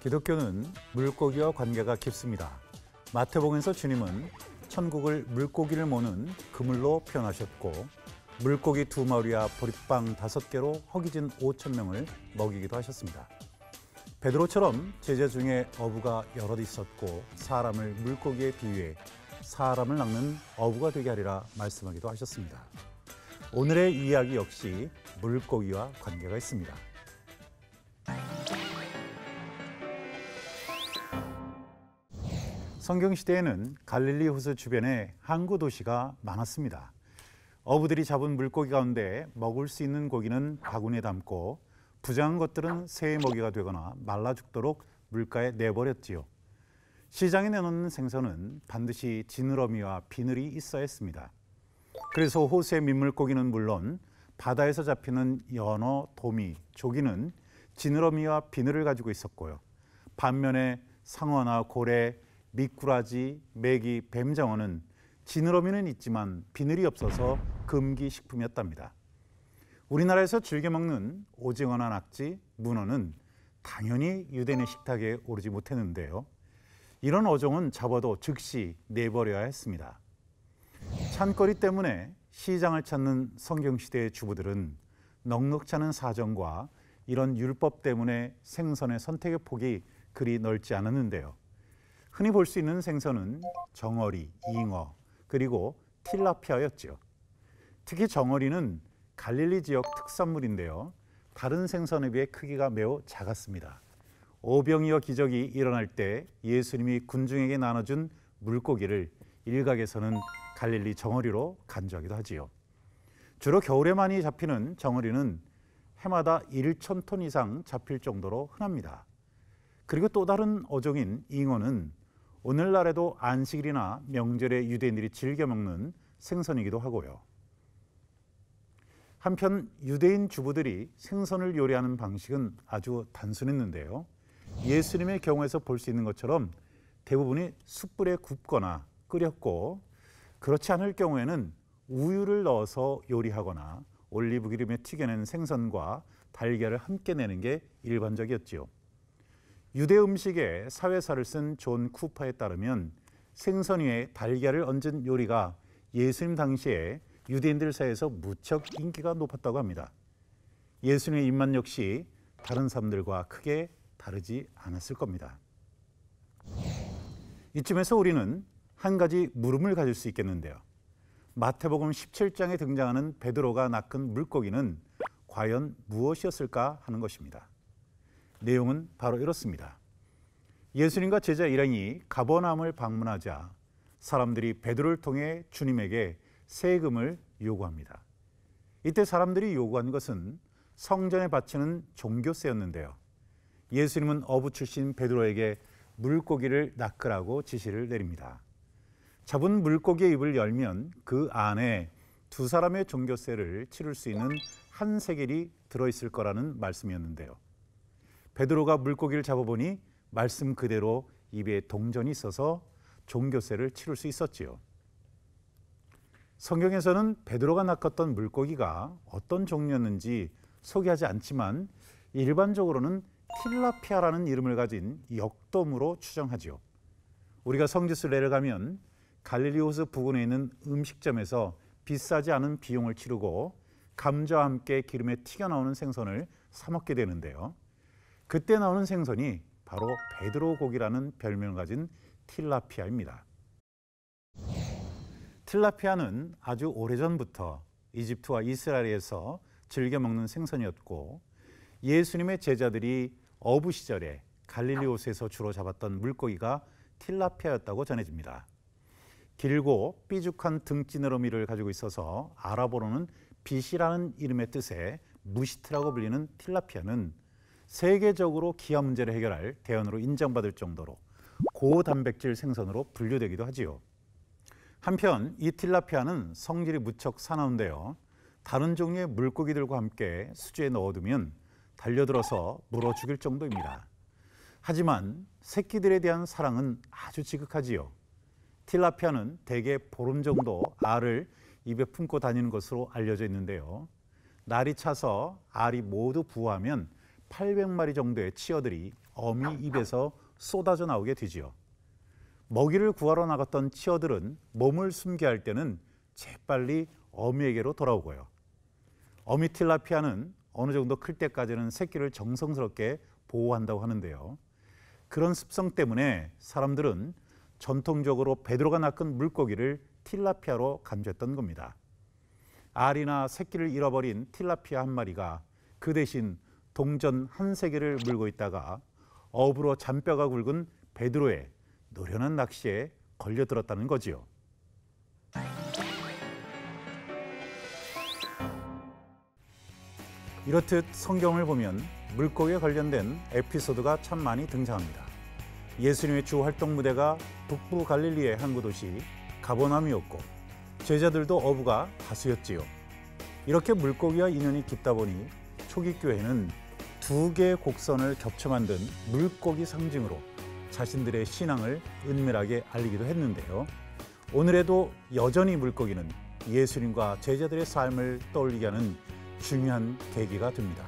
기독교는 물고기와 관계가 깊습니다. 마태복음에서 주님은 천국을 물고기를 모는 그물로 표현하셨고 물고기 2마리와 보리빵 5개로 허기진 5,000명을 먹이기도 하셨습니다. 베드로처럼 제자 중에 어부가 여럿 있었고 사람을 물고기에 비유해 사람을 낚는 어부가 되게 하리라 말씀하기도 하셨습니다. 오늘의 이야기 역시 물고기와 관계가 있습니다. 성경시대에는 갈릴리 호수 주변에 항구 도시가 많았습니다. 어부들이 잡은 물고기 가운데 먹을 수 있는 고기는 바구니에 담고 부정한 것들은 새의 먹이가 되거나 말라 죽도록 물가에 내버렸지요. 시장에 내놓는 생선은 반드시 지느러미와 비늘이 있어야 했습니다. 그래서 호수의 민물고기는 물론 바다에서 잡히는 연어, 도미, 조기는 지느러미와 비늘을 가지고 있었고요. 반면에 상어나 고래, 미꾸라지, 메기, 뱀장어는 지느러미는 있지만 비늘이 없어서 금기 식품이었답니다. 우리나라에서 즐겨 먹는 오징어나 낙지, 문어는 당연히 유대인의 식탁에 오르지 못했는데요. 이런 어종은 잡아도 즉시 내버려야 했습니다. 찬거리 때문에 시장을 찾는 성경시대의 주부들은 넉넉지 않은 사정과 이런 율법 때문에 생선의 선택의 폭이 그리 넓지 않았는데요. 흔히 볼 수 있는 생선은 정어리, 잉어, 그리고 틸라피아였죠. 특히 정어리는 갈릴리 지역 특산물인데요. 다른 생선에 비해 크기가 매우 작았습니다. 오병이어 기적이 일어날 때 예수님이 군중에게 나눠준 물고기를 일각에서는 갈릴리 정어리로 간주하기도 하지요. 주로 겨울에 많이 잡히는 정어리는 해마다 1,000톤 이상 잡힐 정도로 흔합니다. 그리고 또 다른 어종인 잉어는 오늘날에도 안식일이나 명절에 유대인들이 즐겨 먹는 생선이기도 하고요. 한편 유대인 주부들이 생선을 요리하는 방식은 아주 단순했는데요. 예수님의 경우에서 볼 수 있는 것처럼 대부분이 숯불에 굽거나 끓였고 그렇지 않을 경우에는 우유를 넣어서 요리하거나 올리브 기름에 튀겨낸 생선과 달걀을 함께 내는 게 일반적이었지요. 유대 음식의 사회사를 쓴 존 쿠퍼에 따르면 생선 위에 달걀을 얹은 요리가 예수님 당시에 유대인들 사이에서 무척 인기가 높았다고 합니다. 예수님의 입맛 역시 다른 사람들과 크게 다르지 않았을 겁니다. 이쯤에서 우리는 한 가지 물음을 가질 수 있겠는데요. 마태복음 17장에 등장하는 베드로가 낚은 물고기는 과연 무엇이었을까 하는 것입니다. 내용은 바로 이렇습니다. 예수님과 제자 일행이 가버나움을 방문하자 사람들이 베드로를 통해 주님에게 세금을 요구합니다. 이때 사람들이 요구한 것은 성전에 바치는 종교세였는데요. 예수님은 어부 출신 베드로에게 물고기를 낚으라고 지시를 내립니다. 잡은 물고기의 입을 열면 그 안에 2사람의 종교세를 치를 수 있는 한 세겔이 들어있을 거라는 말씀이었는데요. 베드로가 물고기를 잡아보니 말씀 그대로 입에 동전이 있어서 종교세를 치를 수 있었지요. 성경에서는 베드로가 낚았던 물고기가 어떤 종류였는지 소개하지 않지만 일반적으로는 틸라피아라는 이름을 가진 역돔으로 추정하지요. 우리가 성지순 내려가면 갈릴리 호수 부근에 있는 음식점에서 비싸지 않은 비용을 치르고 감자와 함께 기름에 튀겨 나오는 생선을 사 먹게 되는데요. 그때 나오는 생선이 바로 베드로 고기라는 별명을 가진 틸라피아입니다. 틸라피아는 아주 오래전부터 이집트와 이스라엘에서 즐겨 먹는 생선이었고 예수님의 제자들이 어부 시절에 갈릴리 호수에서 주로 잡았던 물고기가 틸라피아였다고 전해집니다. 길고 삐죽한 등지느러미를 가지고 있어서 아랍어로는 빛이라는 이름의 뜻의 무시트라고 불리는 틸라피아는 세계적으로 기아 문제를 해결할 대안으로 인정받을 정도로 고단백질 생선으로 분류되기도 하지요. 한편 이 틸라피아는 성질이 무척 사나운데요. 다른 종류의 물고기들과 함께 수조에 넣어두면 달려들어서 물어 죽일 정도입니다. 하지만 새끼들에 대한 사랑은 아주 지극하지요. 틸라피아는 대개 보름 정도 알을 입에 품고 다니는 것으로 알려져 있는데요. 날이 차서 알이 모두 부화하면 800마리 정도의 치어들이 어미 입에서 쏟아져 나오게 되지요. 먹이를 구하러 나갔던 치어들은 몸을 숨게 할 때는 재빨리 어미에게로 돌아오고요. 어미 틸라피아는 어느 정도 클 때까지는 새끼를 정성스럽게 보호한다고 하는데요. 그런 습성 때문에 사람들은 전통적으로 베드로가 낚은 물고기를 틸라피아로 간주했던 겁니다. 알이나 새끼를 잃어버린 틸라피아 한 마리가 그 대신 동전 한 세개를 물고 있다가 어부로 잔뼈가 굵은 베드로의 노련한 낚시에 걸려들었다는 거지요. 이렇듯 성경을 보면 물고기에 관련된 에피소드가 참 많이 등장합니다. 예수님의 주 활동 무대가 북부 갈릴리의 항구 도시 가버나움이었고 제자들도 어부가 다수였지요. 이렇게 물고기와 인연이 깊다 보니 초기 교회는 두 개의 곡선을 겹쳐 만든 물고기 상징으로 자신들의 신앙을 은밀하게 알리기도 했는데요. 오늘에도 여전히 물고기는 예수님과 제자들의 삶을 떠올리게 하는 중요한 계기가 됩니다.